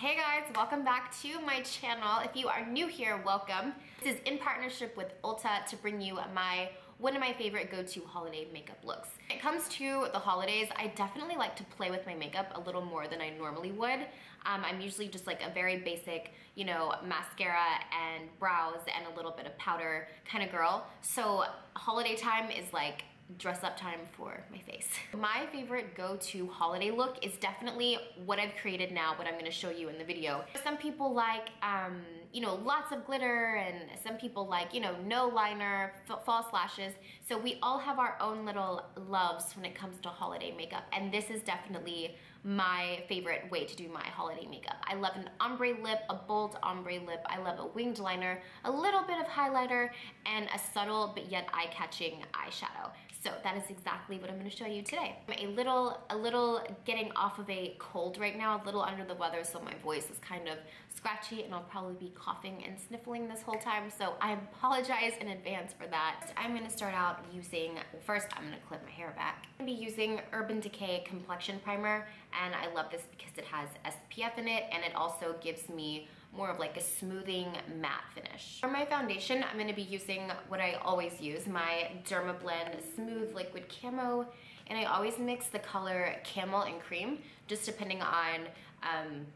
Hey guys, welcome back to my channel. If you are new here, welcome. This is in partnership with Ulta to bring you one of my favorite go-to holiday makeup looks. When it comes to the holidays, I definitely like to play with my makeup a little more than I normally would. I'm usually just like a very basic, mascara and brows and a little bit of powder kind of girl. So holiday time is like dress up time for my face. My favorite go-to holiday look is definitely what I've created now, what I'm gonna show you in the video. Some people like, lots of glitter, and some people like, no liner, false lashes. So we all have our own little loves when it comes to holiday makeup, and this is definitely my favorite way to do my holiday makeup. I love an ombre lip, a bold ombre lip. I love a winged liner, a little bit of highlighter, and a subtle but yet eye-catching eyeshadow. So that is exactly what I'm gonna show you today. I'm a little getting off of a cold right now, a little under the weather, so my voice is kind of scratchy and I'll probably be coughing and sniffling this whole time, so I apologize in advance for that. I'm gonna start out using, first I'm gonna clip my hair back. I'm gonna be using Urban Decay Complexion Primer, and I love this because it has SPF in it and it also gives me more of like a smoothing matte finish. For my foundation, I'm gonna be using what I always use, my Dermablend Smooth Liquid Camo, and I always mix the color Camel and Cream, just depending on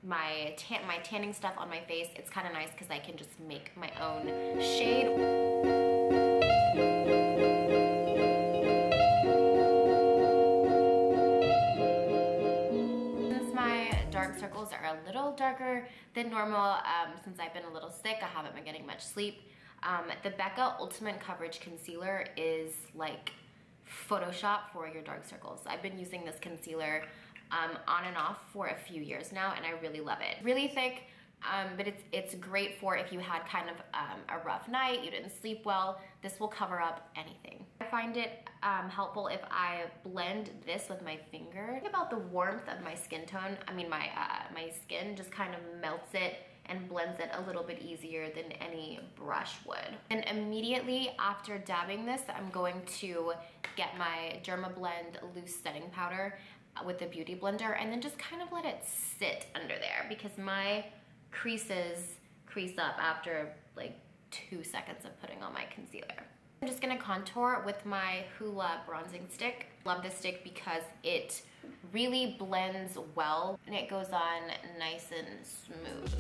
my tanning stuff on my face. It's kind of nice because I can just make my own shade. Circles are a little darker than normal. Since I've been a little sick, I haven't been getting much sleep. The Becca Ultimate Coverage Concealer is like Photoshop for your dark circles. I've been using this concealer on and off for a few years now, and I really love it. Really thick, but it's great for if you had kind of a rough night, you didn't sleep well. This will cover up anything. I find it helpful if I blend this with my finger. Think about the warmth of my skin tone. I mean, my skin just kind of melts it and blends it a little bit easier than any brush would. And immediately after dabbing this, I'm going to get my Dermablend Loose Setting Powder with the Beauty Blender and then just kind of let it sit under there because my creases crease up after like 2 seconds of putting on my concealer. I'm just gonna contour with my Hoola bronzing stick. Love this stick because it really blends well and it goes on nice and smooth.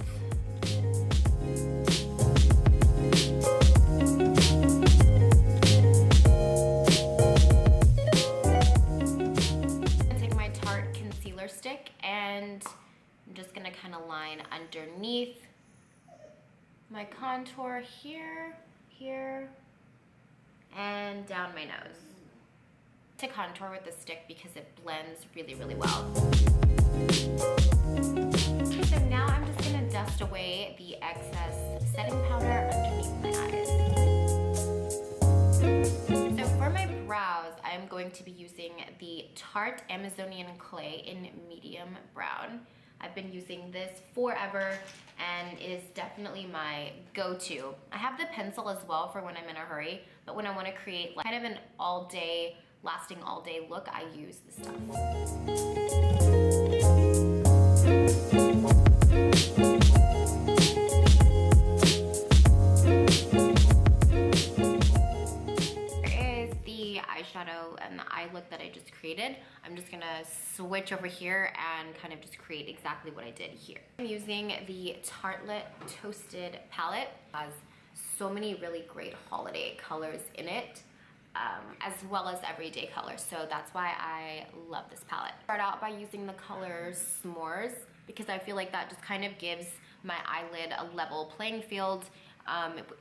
I'm gonna take my Tarte concealer stick and I'm just gonna kind of line underneath my contour here, and down my nose. To contour with the stick because it blends really, really well. So now I'm just gonna dust away the excess setting powder underneath my eyes. So for my brows, I'm going to be using the Tarte Amazonian Clay in medium brown. I've been using this forever and it is definitely my go-to. I have the pencil as well for when I'm in a hurry, but when I want to create like kind of an all-day, lasting all-day look, I use this stuff. Eyeshadow and the eye look that I just created. I'm just gonna switch over here and kind of just create exactly what I did here. I'm using the Tartelette Toasted palette. It has so many really great holiday colors in it, as well as everyday colors, so that's why I love this palette. Start out by using the color S'mores because I feel like that just kind of gives my eyelid a level playing field.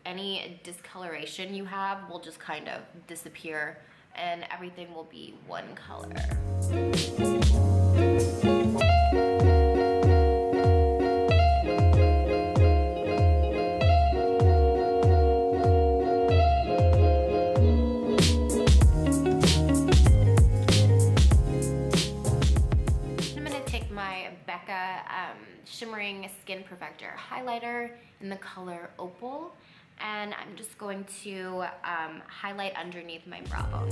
Any discoloration you have will just kind of disappear and everything will be one color. I'm gonna take my Becca Shimmering Skin Perfector highlighter in the color Opal, and I'm just going to highlight underneath my brow bone.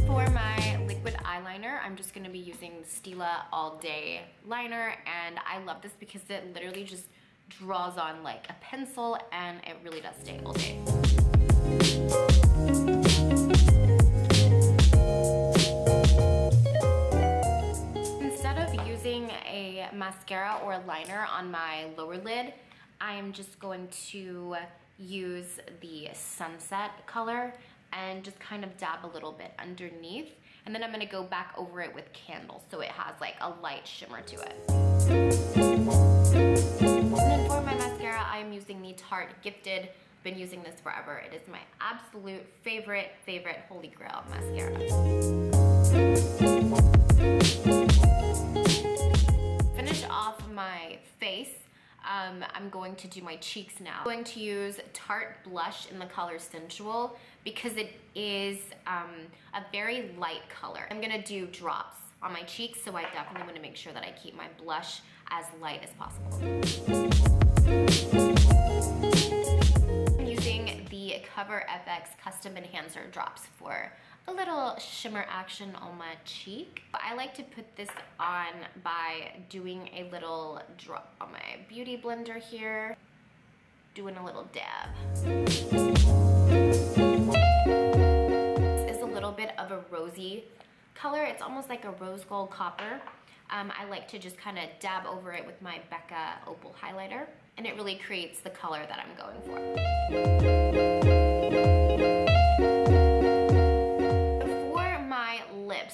For my liquid eyeliner, liner, I'm just gonna be using the Stila All Day liner, and I love this because it literally just draws on like a pencil and it really does stay all day. Instead of using a mascara or a liner on my lower lid, I'm just going to use the Sunset color and just kind of dab a little bit underneath. And then I'm gonna go back over it with Candle so it has like a light shimmer to it. And then for my mascara, I'm using the Tarte Gifted. Been using this forever. It is my absolute favorite holy grail mascara. Finish off my face. I'm going to do my cheeks now. I'm going to use Tarte blush in the color Sensual because it is a very light color. I'm gonna do drops on my cheeks, so I definitely want to make sure that I keep my blush as light as possible. I'm using the Cover FX Custom Enhancer drops for a little shimmer action on my cheek. I like to put this on by doing a little drop on my beauty blender here, doing a little dab. This is a little bit of a rosy color. It's almost like a rose gold copper. I like to just kind of dab over it with my Becca Opal highlighter, and it really creates the color that I'm going for.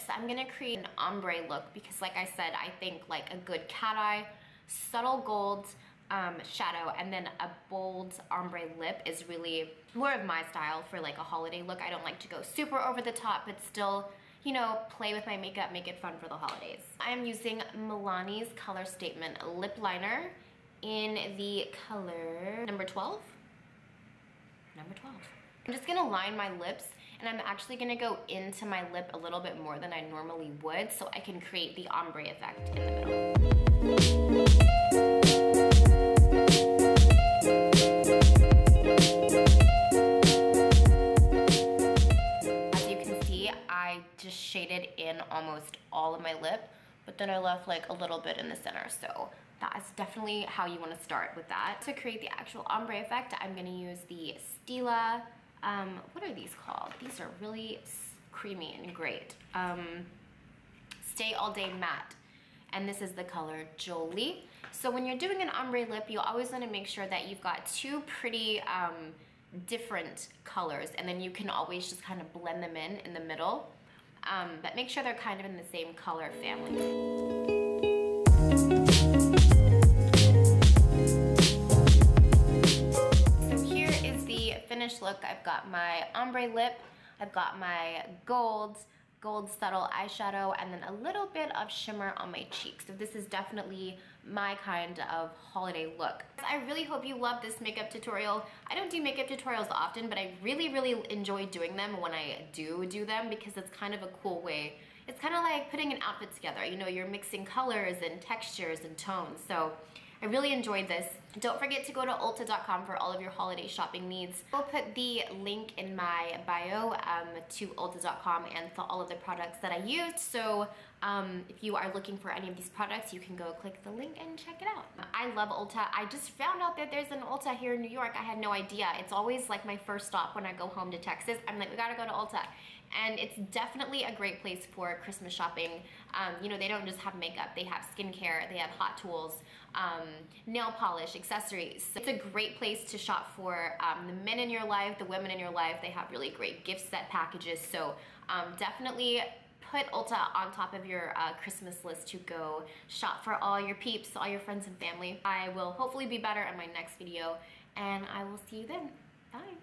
I'm gonna create an ombre look because, like I said, I think like a good cat eye, subtle gold shadow, and then a bold ombre lip is really more of my style for like a holiday look. I don't like to go super over the top, but still, you know, play with my makeup, make it fun for the holidays. I am using Milani's Color Statement lip liner in the color number 12. Number 12. I'm just gonna line my lips, and I'm actually gonna go into my lip a little bit more than I normally would so I can create the ombre effect in the middle. As you can see, I just shaded in almost all of my lip, but then I left like a little bit in the center, so that's definitely how you wanna start with that. To create the actual ombre effect, I'm gonna use the Stila, what are these called? These are really creamy and great. Stay All Day Matte. And this is the color Jolie. So when you're doing an ombre lip, you always want to make sure that you've got two pretty different colors, and then you can always just kind of blend them in the middle. But make sure they're kind of in the same color family. Look, I've got my ombre lip, I've got my gold subtle eyeshadow, and then a little bit of shimmer on my cheeks. So this is definitely my kind of holiday look. I really hope you love this makeup tutorial. I don't do makeup tutorials often, but I really enjoy doing them when I do them because it's kind of a cool way. It's kind of like putting an outfit together. You know, you're mixing colors and textures and tones. So I really enjoyed this. Don't forget to go to Ulta.com for all of your holiday shopping needs. I'll put the link in my bio to Ulta.com and for all of the products that I used. So if you are looking for any of these products, you can go click the link and check it out. I love Ulta. I just found out that there's an Ulta here in New York. I had no idea. It's always like my first stop when I go home to Texas. I'm like, we gotta go to Ulta. And it's definitely a great place for Christmas shopping. You know, they don't just have makeup, they have skincare, they have hot tools, nail polish, accessories. So it's a great place to shop for the men in your life, the women in your life. They have really great gift set packages. So definitely put Ulta on top of your Christmas list to go shop for all your peeps, all your friends and family. I will hopefully be better in my next video, and I will see you then. Bye.